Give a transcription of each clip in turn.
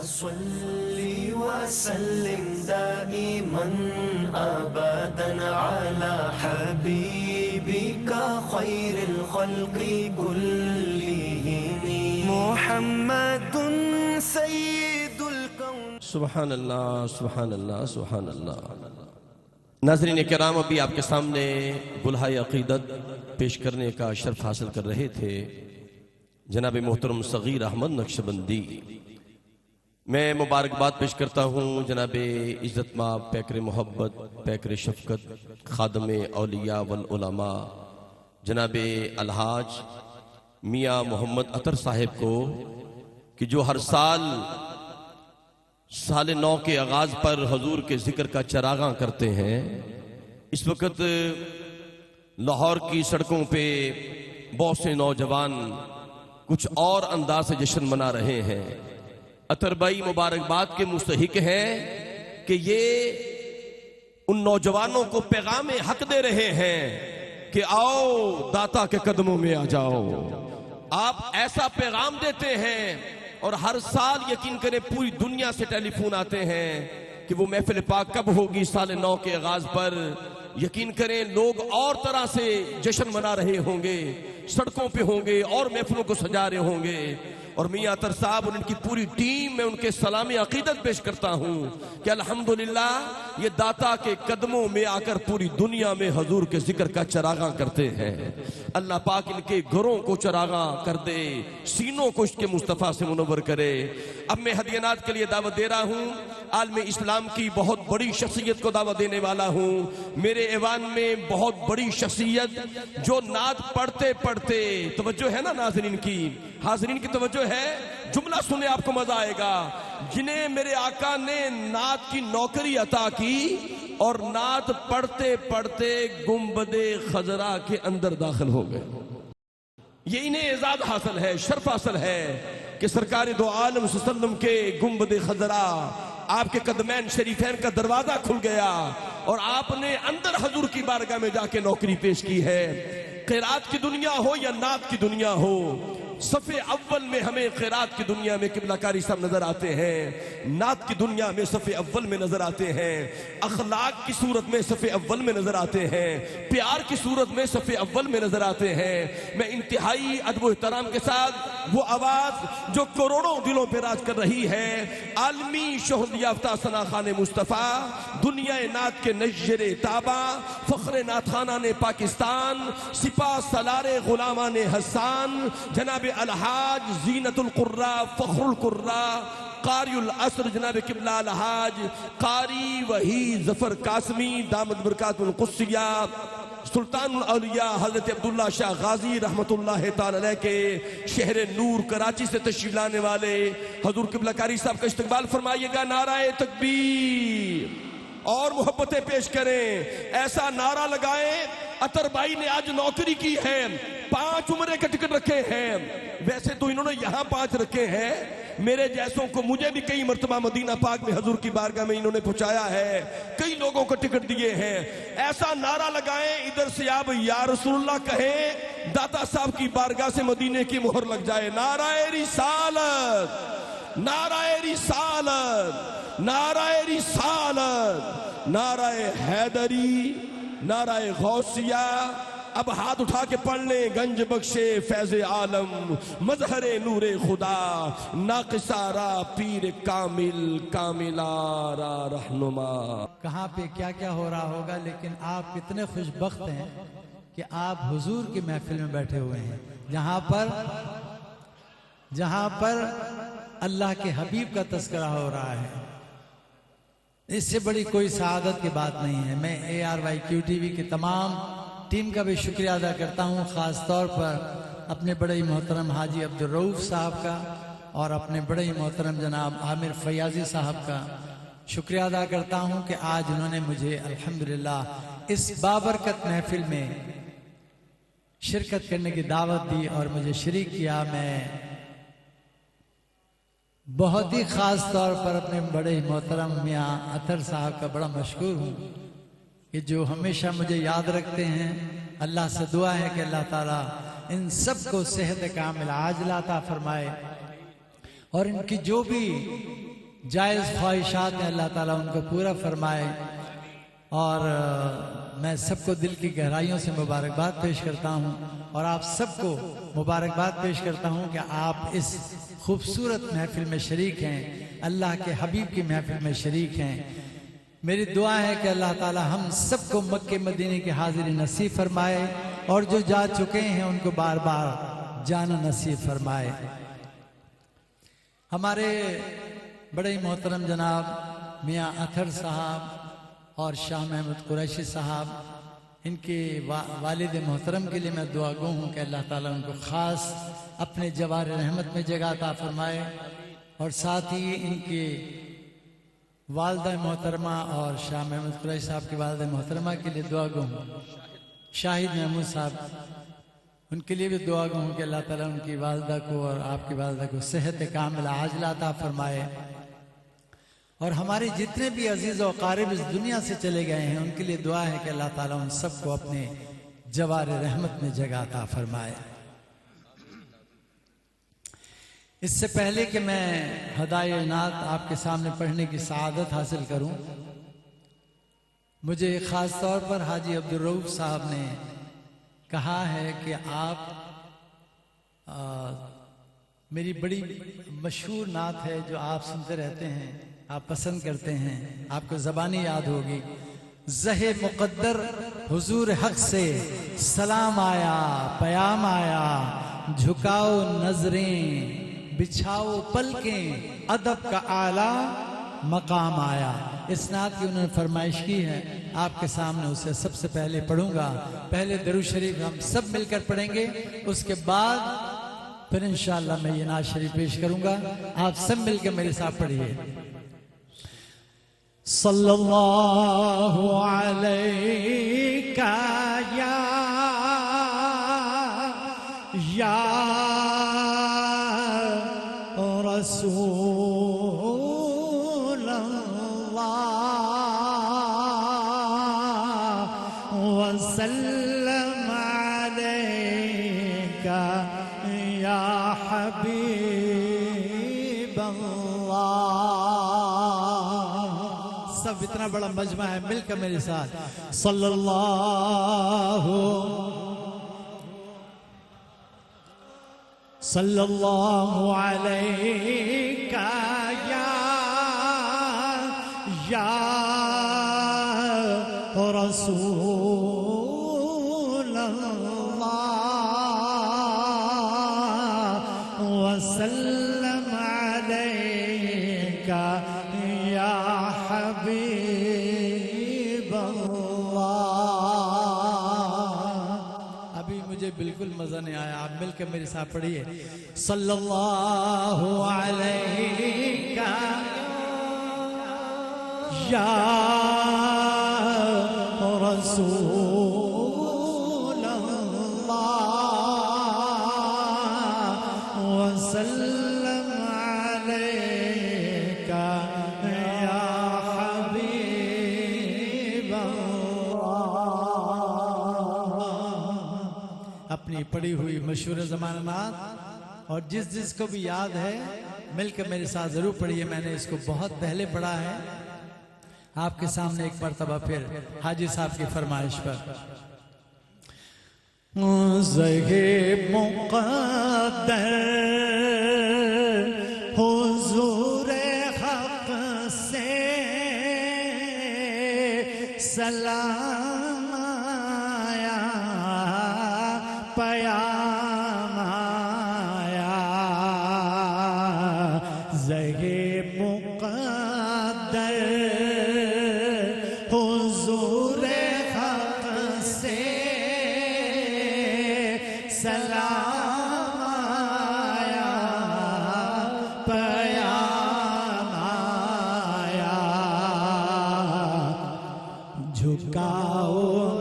सल्ली व सल्लिम दाइमन अबदन अला हबीबिका खैरिल खल्क़ि कुल्लिहिम मुहम्मदुन सय्यिदुल कौन। सुभान अल्लाह, सुभान अल्लाह, सुभान अल्लाह। नाज़रीन किराम, अभी आपके सामने बुलहाए अक़ीदत पेश करने का शर्फ हासिल कर रहे थे जनाब मोहतरम सगीर अहमद नक्शबंदी। मैं मुबारकबाद पेश करता हूँ जनाब इज़्ज़त माब पैकर मोहब्बत पैकर शफ़क़त खादम औलिया वल उलमा जनाब अलहाज मियाँ मोहम्मद अतर साहिब को कि जो हर साल साल नौ के आगाज़ पर हजूर के जिक्र का चरागां करते हैं। इस वक्त लाहौर की सड़कों पे बहुत से नौजवान कुछ और अंदाज से जश्न मना रहे हैं। अतर भाई मुबारकबाद के मुस्तहिक हैं कि ये उन नौजवानों को पैगाम हक दे रहे हैं कि आओ दाता के कदमों में आ जाओ। आप ऐसा पैगाम देते हैं और हर साल यकीन करें पूरी दुनिया से टेलीफोन आते हैं कि वो महफिल पाक कब होगी साल 9 के आगाज पर। यकीन करें लोग और तरह से जश्न मना रहे होंगे, सड़कों पे होंगे और महफिलों को सजा रहे होंगे। और मियां अतर साहब और उनकी पूरी टीम में उनके सलामी अकीदत पेश करता हूं कि अल्हम्दुलिल्लाह ये दाता के कदमों में आकर पूरी दुनिया में हजूर के जिक्र का चरागां करते हैं। अल्लाह पाक इनके घरों को चरागां कर दे, सीनों को इसके मुस्तफ़ा से मुनव्वर करे। अब मैं हदियनात के लिए दावत दे रहा हूं, आलम इस्लाम की बहुत बड़ी शख्सियत को दावत देने वाला हूं। मेरे ऐवान में बहुत बड़ी शख्सियत जो नात पढ़ते पढ़ते, तवज्जो है ना नाज़रीन की, हाज़रीन की तवज्जो है, जुमला सुने आपको मजा आएगा, जिन्हें मेरे आका ने नात की नौकरी अता की और नात पढ़ते पढ़ते गुंबदे खजरा के अंदर दाखिल हो गए। ये इन्हें एजाज हासिल है, शर्फ हासिल है कि सरकार दो आलम सल्लम के गुंबदे खजरा आपके कदमैन शरीफैन का दरवाजा खुल गया और आपने अंदर हजूर की बारगाह में जाके नौकरी पेश की है। क़िरात की दुनिया हो या नात की दुनिया हो, सफ़े अव्वल में हमें क़िरात की दुनिया में किबला कारी साहब नजर आते हैं, नात की दुनिया में सफ़े अव्वल में नजर आते हैं, अखलाक की सूरत में सफ़े अव्वल में नजर आते हैं, प्यार की सूरत में सफ़े अव्वल में नजर आते हैं। मैं इंतहाई अदब एहतराम के साथ वो आवाज़ जो करोड़ों दिलों पर राज कर रही है, आलमी शोहरत याफ्ता सना खान मुस्तफ़ा, दुनिया नात के नज़्ज़रे ताबा, फ़ख्र नाथाना ने पाकिस्तान, सिपा सलारे गुलामा ने हसान, जनाब अलहाज जीनतुल कुर्रा फ़ख्रुल कुर्रा कारियुल असर जनाब किबला अलहाज कारी वही जफर कासमी दामद बरकातुल कुस्सिया सुल्तानुल औलिया हजरत अब्दुल्ला शाह गाजी रहमतुल्लाह ताला अलैह के शहर नूर कराची से तशरीफ लाने वाले हजूर किबला कारी साहब का इस्तकबाल फरमाइएगा। नाराए तकबीर और मोहब्बतें पेश करें, ऐसा नारा लगाएं। अतर भाई ने आज नौकरी की है, 5 उम्रे के टिकट रखे हैं, वैसे तो इन्होंने यहाँ 5 रखे हैं। मेरे जैसों को मुझे भी कई मर्तबा मदीना पाक में हजूर की बारगाह में इन्होंने पहुंचाया है, कई लोगों को टिकट दिए हैं। ऐसा नारा लगाएं इधर से आप या रसूलुल्लाह कहें, दाता साहब की बारगाह से मदीने की मोहर लग जाए। नाराए रिसालत, नाराए रिसालत, नाराए रिसालत, नाराए हैदरी, नाराए गौसिया। अब हाथ उठा के पढ़ ले, गंज बख्शे फैज़ आलम मजहरे नूरे खुदा नाक़िसारा पीर कामिल कामिलारा रहनुमा। कहाँ पे क्या क्या हो रहा होगा, लेकिन आप कितने खुशबख्त हैं कि आप हुजूर की महफिल में बैठे हुए हैं, जहाँ पर अल्लाह के हबीब का तज़किरा हो रहा है। इससे बड़ी कोई सआदत की बात नहीं है। मैं ARYQTV की तमाम टीम का भी शुक्रिया अदा करता हूँ, ख़ास तौर पर अपने बड़े ही मोहतरम हाजी अब्दुल रऊफ साहब का और अपने बड़े ही मोहतरम जनाब आमिर फयाजी साहब का शुक्रिया अदा करता हूँ कि आज उन्होंने मुझे अल्हम्दुलिल्लाह इस बाबरकत महफिल में शिरकत करने की दावत दी और मुझे शरीक किया। मैं बहुत ही ख़ास तौर पर अपने बड़े ही मोहतरम मियाँ अतर साहब का बड़ा मशकूर हूँ कि जो हमेशा मुझे याद रखते हैं। अल्लाह से दुआ है कि अल्लाह ताला इन सब को सेहत कामिल आजिला अता फरमाए और इनकी जो भी जायज़ ख्वाहिशात हैं अल्लाह ताला उनको पूरा फरमाए। और मैं सबको दिल की गहराइयों से मुबारकबाद पेश करता हूँ और आप सबको मुबारकबाद पेश करता हूँ कि आप इस खूबसूरत महफिल में शरीक हैं, अल्लाह के हबीब की महफिल में शरीक हैं। मेरी दुआ है कि अल्लाह ताला हम सबको मक्के मदीने की हाजिरी नसीब फरमाए और जो जा चुके हैं उनको बार बार जाना नसीब फरमाए। हमारे बड़े मोहतरम जनाब मियाँ अतहर साहब और शाह महमूद कुरैशी साहब, इनके वालिद मोहतरम के लिए मैं दुआ गो हूँ कि अल्लाह ताला उनको ख़ास अपने जवार रहमत में जगह अता फरमाए। और साथ ही इनके वालदा मोहतरमा और शाह महमूद कुरैशी साहब की वालदा मोहतरमा के लिए दुआ गो हूँ। शाहिद महमूद साहब, उनके लिए भी दुआ गो हूँ कि अल्लाह ताला उनकी वालदा को और आपकी वालदा को सेहत कामिला आजिला अता फरमाए। और हमारे जितने भी अजीज़ और क़ारिब इस दुनिया से चले गए हैं उनके लिए दुआ है कि अल्लाह ताला उन सबको अपने जवार रहमत में जगह अता फरमाए। इससे पहले कि मैं हदाये नात आपके सामने पढ़ने की सआदत हासिल करूं, मुझे ख़ास तौर पर हाजी अब्दुल रऊफ साहब ने कहा है कि आप मेरी बड़ी मशहूर नात है जो आप सुनते रहते हैं, आप पसंद करते हैं, आपको ज़बानी याद होगी। ज़हे मुक़द्दर हुजूर हक से सलाम आया, पयाम आया, झुकाओ नजरें बिछाओ पलकें, अदब का आला मकाम आया। इस नात की उन्होंने फरमाइश की है, आपके सामने उसे सबसे पहले पढ़ूंगा। पहले दरूद शरीफ हम सब मिलकर पढ़ेंगे, उसके बाद फिर इंशाअल्लाह मैं ये नात शरीफ पेश करूंगा। आप सब मिलकर मेरे साथ पढ़िए। सल्लल्लाहु अलैका या रसूल अल्लाह वसल्लम अलैका या हबीब अल्लाह। सब इतना बड़ा मजमा है, मिलकर मेरे साथ सल्लल्लाहु अलैका या रसूल अल्लाह वसल्लम अलैका या हबीब अल्लाह। अभी मुझे बिल्कुल मजा नहीं आया, आप मिलकर मेरे साथ पढ़िए। सल्लल्लाहु अलैका या रसूल अल्लाह वसल्लम अलैका या हबीब अल्लाह। अपनी पढ़ी हुई मशहूर ज़माना नात और जिस जिसको भी याद है मिलकर मेरे साथ जरूर पढ़िए। मैंने इसको बहुत पहले पढ़ा है, आपके सामने एक मरतबा फिर हाजी साहब की फरमाइश पर। ज़हे मुक़द्दर हुज़ूर हक़ से सलाम आया, पयाम आया। ज़हे मुक़द्दर हुज़ूर हक़ से सलाम आया, पयाम आया। झुकाओ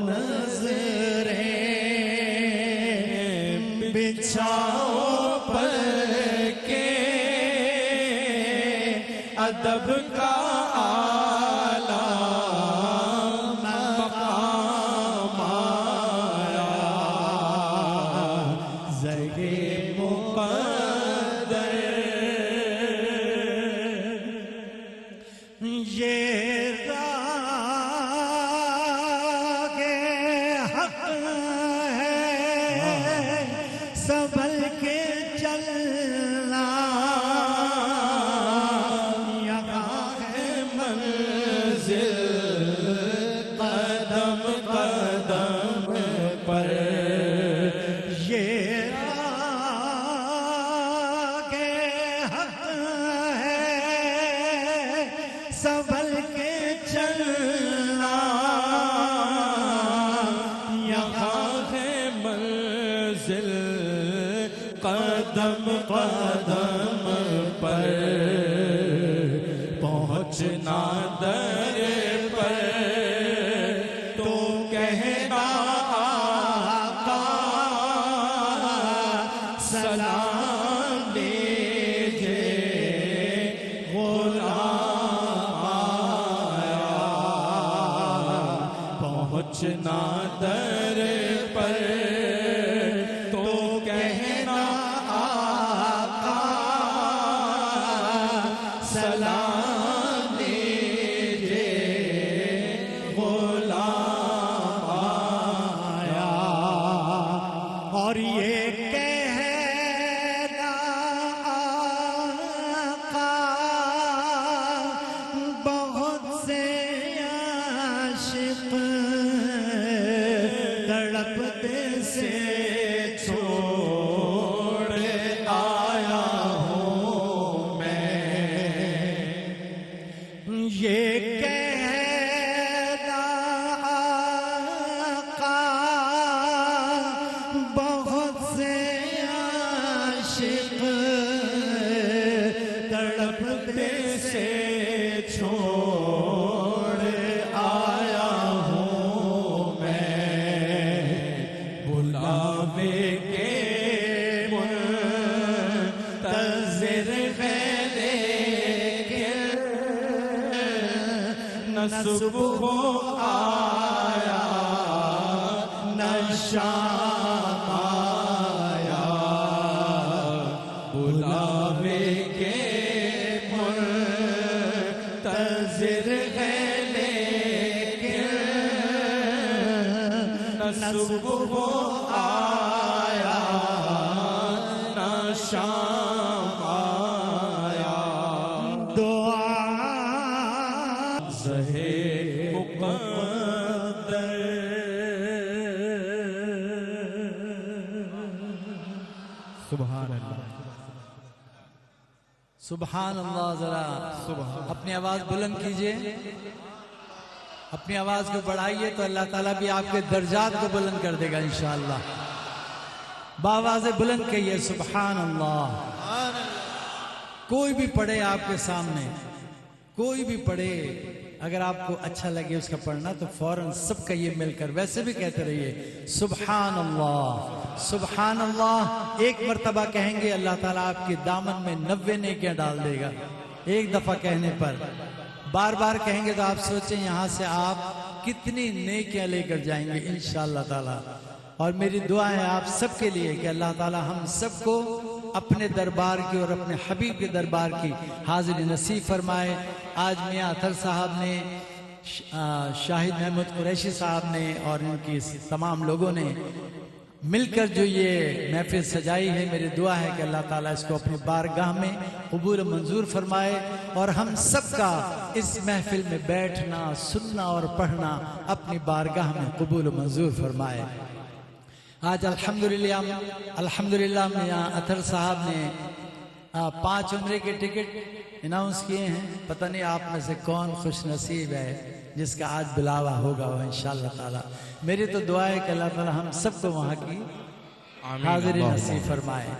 नज़रें बिछाओ पलकें, अदब का आला मकाम आया। ज़हे मुक़द्दर संभल के चलना, यहाँ है मंजिल कदम कदम पर, पहुँचना दर पर तो कहना आका सलाम दीजिए, गुलाम आया, पहुँचना दर पर तो कहना आका सलाम दीजिए, गुलाम आया। और ये कहना आका बहुत से आशिक तड़पते से छोड़ आया हूँ मैं। ये कहना आका बहुत से आशिक तड़पते से छोड़ आया हूँ मैं। बुलावे के मुंतज़िर है लेकिन न सुबह आया न शाम आया। बुलावे के मुंतज़िर है लेकिन न सुबह आया न शाम आया। दुआ ज़हे मुक़द्दर। सुभान अल्लाह, सुभान अल्लाह। जरा अपनी आवाज बुलंद कीजिए, अपनी आवाज को बढ़ाइए तो अल्लाह ताला भी आपके दर्जात को बुलंद कर देगा इंशाअल्लाह। बावाज़े बुलंद कहिए सुभान अल्लाह। कोई भी पढ़े आपके सामने, कोई भी पढ़े, अगर आपको अच्छा लगे उसका पढ़ना तो फौरन सबका ये मिलकर वैसे भी कहते रहिए सुभान अल्लाह, सुभान अल्लाह। एक मर्तबा कहेंगे अल्लाह ताला आपके दामन में 90 नेकियां डाल देगा एक दफा कहने पर। बार बार कहेंगे तो आप सोचें यहाँ से आप कितनी नेकियां लेकर जाएंगे इंशाअल्लाह ताला। और मेरी दुआ है आप सबके लिए कि अल्लाह ताला हम सबको अपने दरबार की और अपने हबीब के दरबार की हाजिरी नसीब फरमाए। आज मियाँ अतर साहब ने, शाहिद महमूद कुरैशी साहब ने और इनकी तमाम लोगों ने मिलकर जो ये महफिल सजाई है, मेरी दुआ है कि अल्लाह ताला इसको अपनी बारगाह में कबूल मंजूर फरमाए और हम सबका इस महफिल में बैठना, सुनना और पढ़ना अपनी बारगाह में कबूल मंजूर फरमाए। आज अल्हम्दुलिल्लाह मियाँ अतर साहब ने 5 उम्रे के टिकट अनाउंस किए हैं। पता नहीं आप में से कौन खुश नसीब है जिसका आज बुलावा होगा वो इंशाअल्लाह ताला। मेरी तो दुआ है कि अल्लाह ताला हम सबको वहाँ की हाजिरी नसीब फरमाए।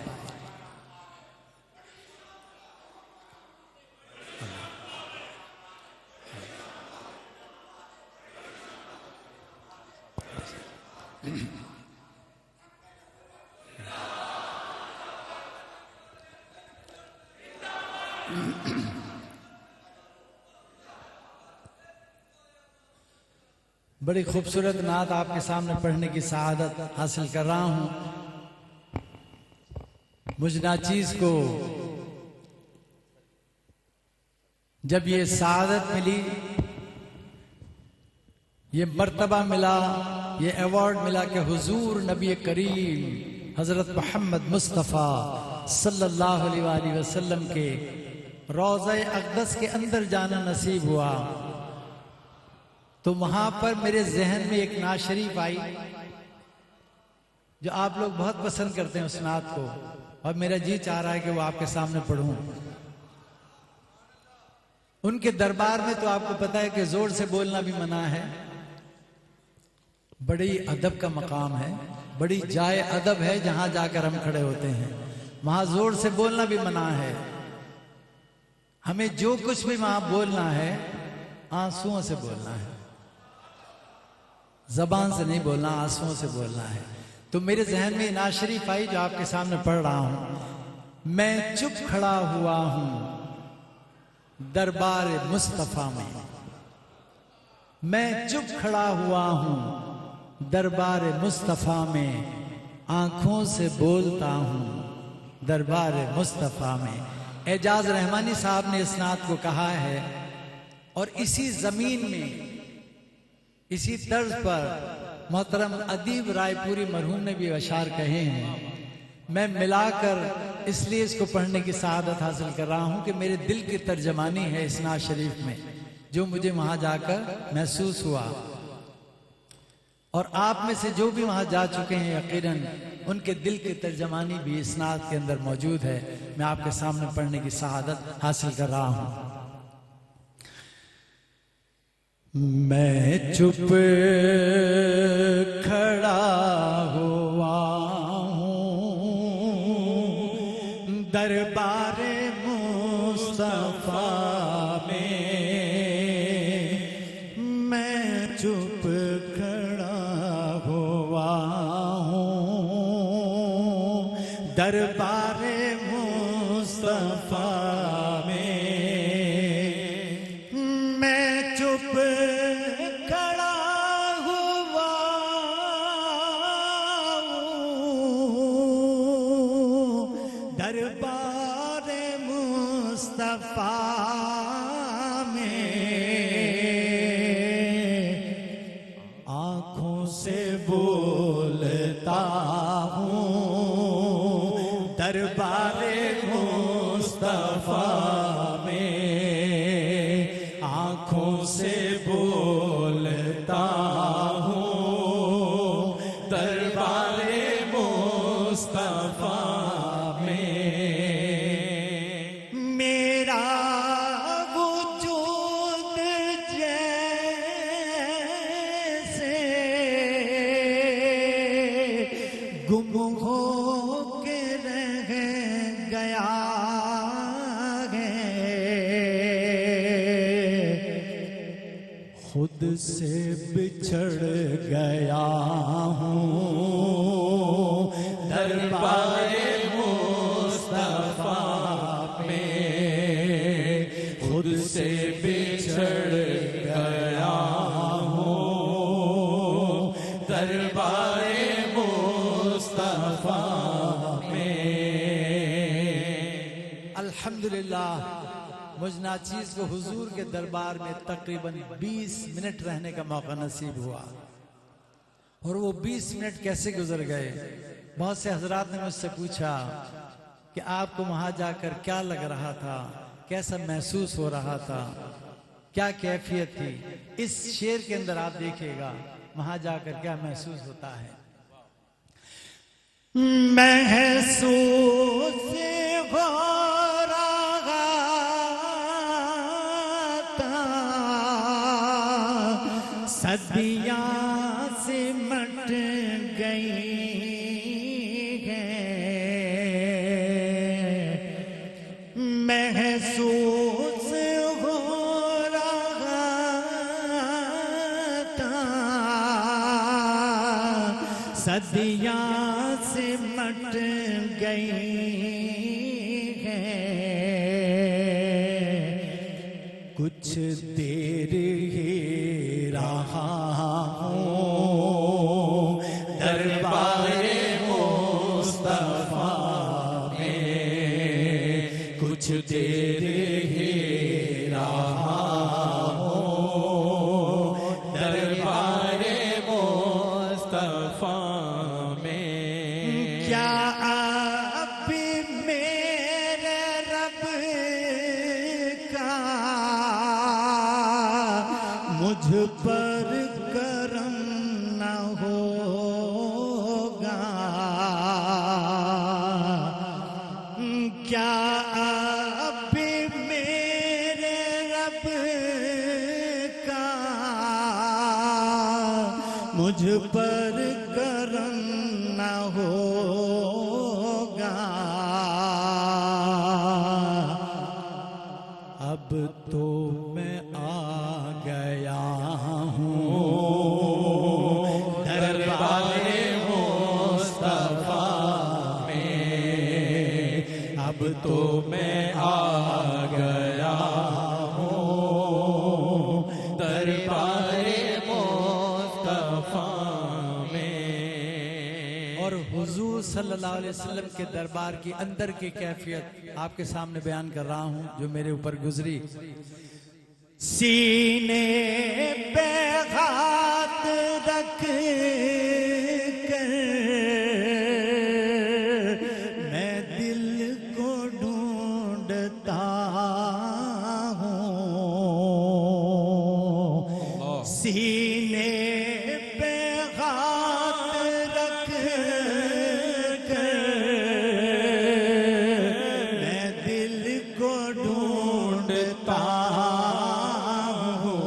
बड़ी खूबसूरत नात आपके सामने पढ़ने की सआदत हासिल कर रहा हूं। मुझ नाचीज को जब ये सआदत मिली, ये मर्तबा मिला, ये अवार्ड मिला कि हुजूर नबी करीम हजरत मोहम्मद मुस्तफ़ा सल्लल्लाहु अलैहि वसल्लम के रोज़ा अक़दस के अंदर जाना नसीब हुआ, तो वहां पर मेरे जहन में एक नात शरीफ आई जो आप लोग बहुत पसंद करते हैं उस नात को, और मेरा जी चाह रहा है कि वो आपके सामने पढ़ूं। उनके दरबार में तो आपको पता है कि जोर से बोलना भी मना है। बड़ी अदब का मकाम है, बड़ी जाए अदब है जहां जाकर हम खड़े होते हैं। वहां जोर से बोलना भी मना है। हमें जो कुछ भी वहां बोलना है आंसुओं से बोलना है, जबान से नहीं बोलना, आंसुओं से बोलना है। तो मेरे जहन में नाज शरीफ आई जो आपके सामने पढ़ रहा हूं। मैं चुप खड़ा हुआ हूं दरबार मुस्तफा में, मैं चुप खड़ा हुआ हूं दरबार मुस्तफा में, आंखों से बोलता हूं दरबार मुस्तफा में। एजाज रहमानी साहब ने इस नात को कहा है और इसी जमीन में इसी तर्ज पर मोहतरम अदीब रायपुरी मरहूम ने भी अशार कहे हैं। मैं मिलाकर इसलिए इसको पढ़ने की सआदत हासिल कर रहा हूं कि मेरे दिल की तर्जमानी है इस नात शरीफ में, जो मुझे वहां जाकर महसूस हुआ। और आप में से जो भी वहां जा चुके हैं यकीनन उनके दिल की तर्जमानी भी इस नात के अंदर मौजूद है। मैं आपके सामने पढ़ने की सआदत हासिल कर रहा हूं। मैं चुप खड़ा हुआ हूँ दरबार मुस्तफा में, मैं चुप खड़ा हुआ हूँ दरबार मुस्तफा में, मैं चुप खड़ा हुआ हूँ दरबार मुस्तफा में, आँखों से बोलता हूँ दरबार मुस्तफा में, आँखों से बोलता हूँ दरबार मुस्तफा में। मेरा वजूद जैसे गुम हो के रह गया है, खुद से बिछड़ गया हूँ दरबार मुस्तफा में, खुद से बिछड़ गया हूँ दरबार मुस्तफा में। अल्हम्दुलिल्लाह मुझ नाचीज को हुजूर के दरबार में तकरीबन 20 मिनट रहने का मौका नसीब हुआ। और वो 20 मिनट कैसे गुजर गए। बहुत से हजरात ने मुझसे पूछा कि आपको वहां जाकर क्या लग रहा था, कैसा महसूस हो रहा था, क्या कैफियत थी। इस शेर के अंदर आप देखिएगा वहां जाकर क्या महसूस होता है। महसूस हो रहा था सदियां सिमट गई हैं, महसूस हो रहा था सदियां सिमट गई हैं, कुछ देर ही रहा हूँ दरबार मुस्तफा में, कुछ देर ही रहा हूँ दरबार मुस्तफा में। क्या अब मेरे रब का मुझ पर करम न होगा, क्या अब मेरे रब मुझ पर करम न होगा। अब तो मैं आ गया हूँ दरबारे मुस्तफा में, अब तो मैं आ गया हूँ दरबारे मुस्तफा में। और हुजूर सल्लल्लाहु अलैहि वसल्लम के दरबार की अंदर की कैफियत आपके सामने बयान कर रहा हूं जो मेरे ऊपर गुजरी। सीने पे हाथ रख कर मैं दिल को ढूंढता हूँ, सीने पे हाथ रख कर मैं दिल को ढूंढता हूँ,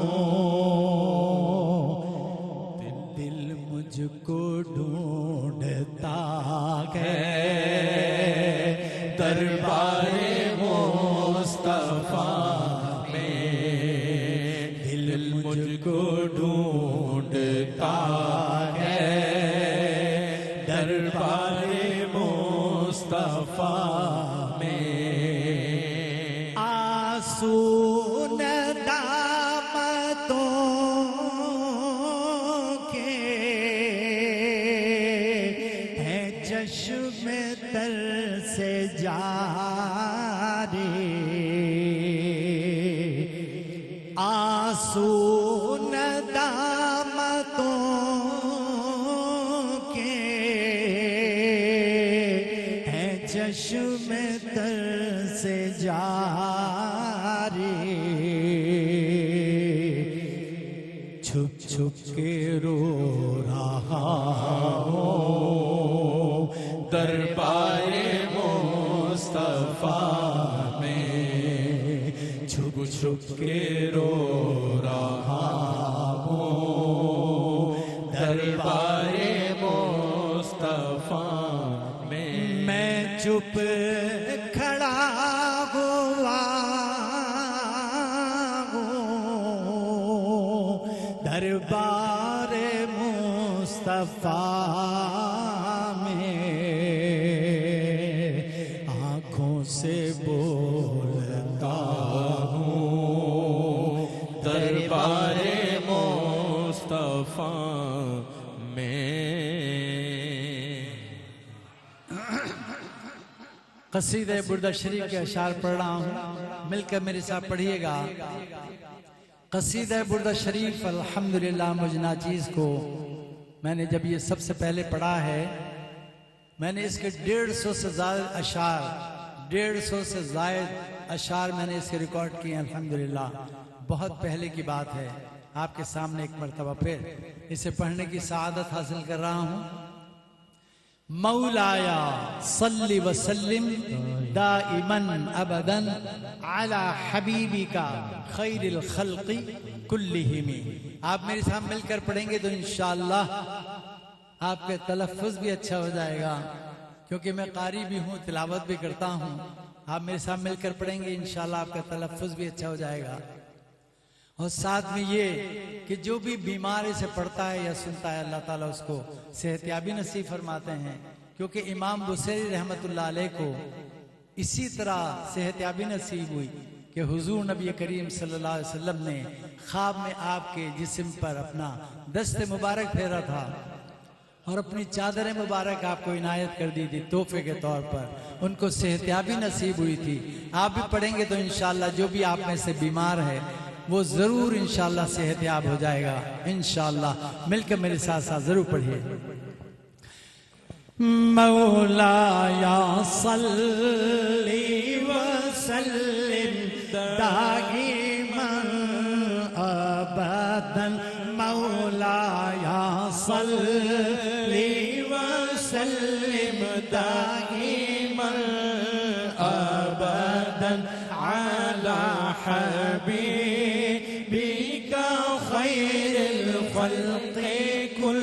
दिल मुझको ढूंढता है दरबारे मुस्तफा में, दिल मुझको ढूंढता है दरबारे मुस्तफा में। आंसू नदामतों के हैं चश्मे तर से जारी, आंसू नदामतों के हैं चश्मे तर से जारी, छुप छुप के रो रहा हूँ दरबारे मुस्तफा में, छुप छुप के रो रहा हूँ दरबारे मुस्तफा में। मैं चुप खड़ा हुआ हूँ दरबारे मुस्तफा में, आँखों से बोलता हूँ दरबारे मुस्तफा में। कसीदे बुर्दा शरीफ के अशार पढ़ रहा हूँ, मिलकर मेरे साथ पढ़िएगा। कसीदे बुर्दा शरीफ अल्हम्दुलिल्लाह मुझ नाचीज़ को मैंने जब ये सबसे पहले पढ़ा है, मैंने इसके 150 से ज़्यादा अशार, 150 से ज़ायद अशार मैंने इसके रिकॉर्ड किए हैं अल्हम्दुलिल्लाह। बहुत पहले की बात है, आपके सामने एक मरतबा फिर इसे पढ़ने की सआदत हासिल कर रहा हूँ। मौलाया सल्ली वसल्लिम दाइमन अबदन अला हबीबिका खैरिल खल्क़ि कुल्लिहिम। आप मेरे साथ मिलकर पढ़ेंगे तो इंशाअल्लाह आपके तलफ़्फ़ुज़ भी अच्छा हो जाएगा, क्योंकि मैं कारी भी हूँ, तिलावत भी करता हूँ। आप मेरे साथ मिलकर पढ़ेंगे इंशाअल्लाह आपका तलफ़्फ़ुज़ भी अच्छा हो जाएगा। और साथ में ये कि जो भी बीमार इसे पढ़ता है या सुनता है अल्लाह ताला उसको सेहतियाबी नसीब फरमाते हैं, क्योंकि इमाम बुसैरी रहमतुल्लाह अलैह को इसी तरह सेहतियाबी नसीब हुई कि हुजूर नबी करीम सल्लल्लाहु अलैहि वसल्लम ने ख्वाब में आपके जिस्म पर अपना दस्त मुबारक फेरा था और अपनी चादर मुबारक आपको इनायत कर दी थी तोहफे के तौर पर, उनको सेहतियाबी नसीब हुई थी। आप भी पढ़ेंगे तो इंशाअल्लाह जो भी आप में से बीमार है वो जरूर इंशाअल्लाह सेहतियाब हो जाएगा इंशाअल्लाह। मिलकर मेरे साथ साथ जरूर पढ़िए। मौलाया सल्ली वसल्लिम दाइमन अबदन, मौलाया सल्ली वसल्लिम दाइमन अबदन अला हबीबिका खैरिल खल्क़ि कुल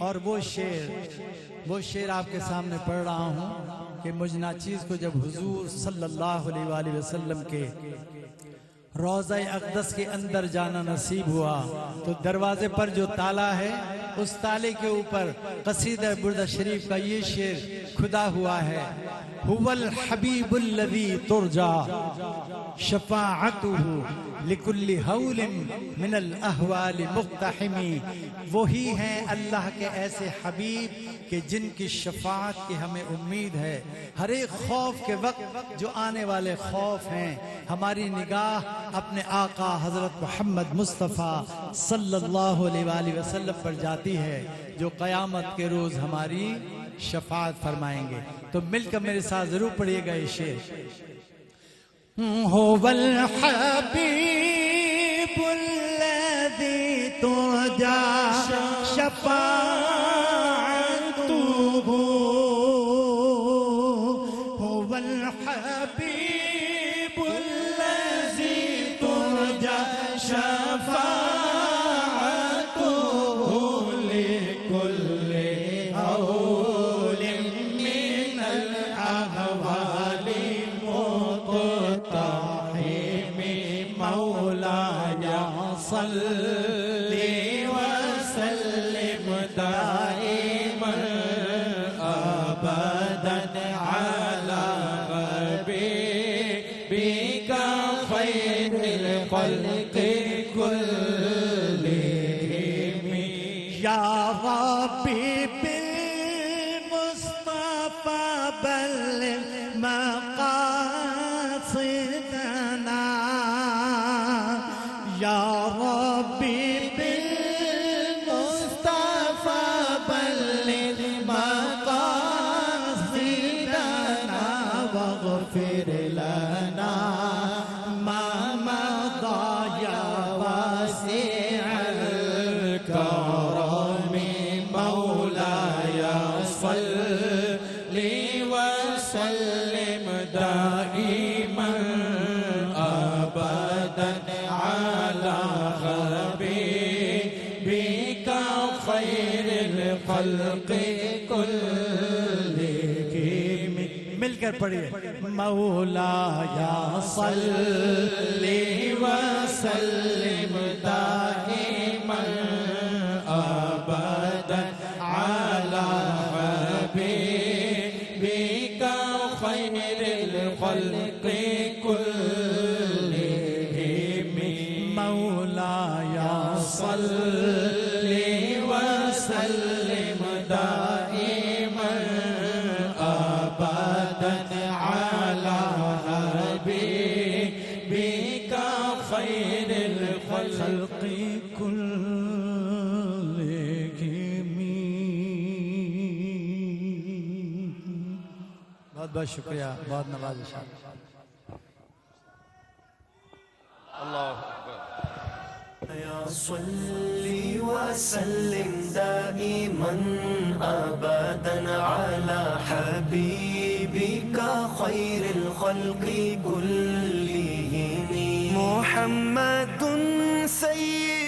और वो शेर आपके सामने पढ़ रहा हूँ कि मुझ नाचीज को जब हुजूर सल्लल्लाहु अलैहि वसल्लम के रोज़ा अक़दस के अंदर जाना नसीब हुआ तो दरवाजे पर जो ताला है उस ताले के ऊपर कसीदा बुर्दा शरीफ का ये शेर खुदा हुआ है. हुवल हबीबुल्लज़ी तुरजा शफ़ाअतुहु लिकुल्लि हौलिन मिनल अहवालि मुक़्तहिमी. वही हैं अल्लाह के ऐसे हबीब कि जिनकी शफाअत की हमें उम्मीद है. हर एक खौफ के वक्त जो आने वाले खौफ हैं हमारी निगाह अपने आका हजरत मोहम्मद मुस्तफ़ा सल्लल्लाहु अलैहि वसल्लम पर जाती है जो क़यामत के रोज़ हमारी शफाअत फरमाएंगे. तो मिलकर मेरे साथ जरूर पढ़िएगा ये शेर. हुवल हबीबुल्लज़ी तुरजा शफ़ाअतुहु. हुवल हबीबुल्लज़ी तुरजा शफ़ाअतुहु लिकुल्लि हौलिन मिनल अहवालि मुक़्तहिमी. मौलाय सल्लि वसल्लिम दाइमन अबदन अला हबीबिका खैरिल खल्क़ि कुल्लिहिम. या रब्बी बिल मुस्तफ़ा बल्लिग़ मक़ासिदना. या रब्बी बिल मुस्तफ़ा बल्लिग़ मक़ासिदना वग़फ़िर लना मा मज़ा या वासिअल करम. मौलाय सल्लि वसल्लिम दाइमन अबदन अला हबीबिका खैरिल खल्क़ि कुल्लिहिम. मिलकर पढ़िए. मौलाय सल्लि वसल्लिम दाइमन अबदन अला हबीबिका खैरिल खल्क़ि कुल्लिहिम. मौलाय सल्लि वसल्लिम दाइमन अबदन अला हबीबिका खैरिल खल्क़ि कुल्लिहिम. बहुत बहुत शुक्रिया, बहुत नवाज़िश. या सल्ली वसल्लिम दाइमन अबदन अला हबीबिका खैरिल खल्क़ि कुल्लिहिम. मुहम्मदुन सय्यिद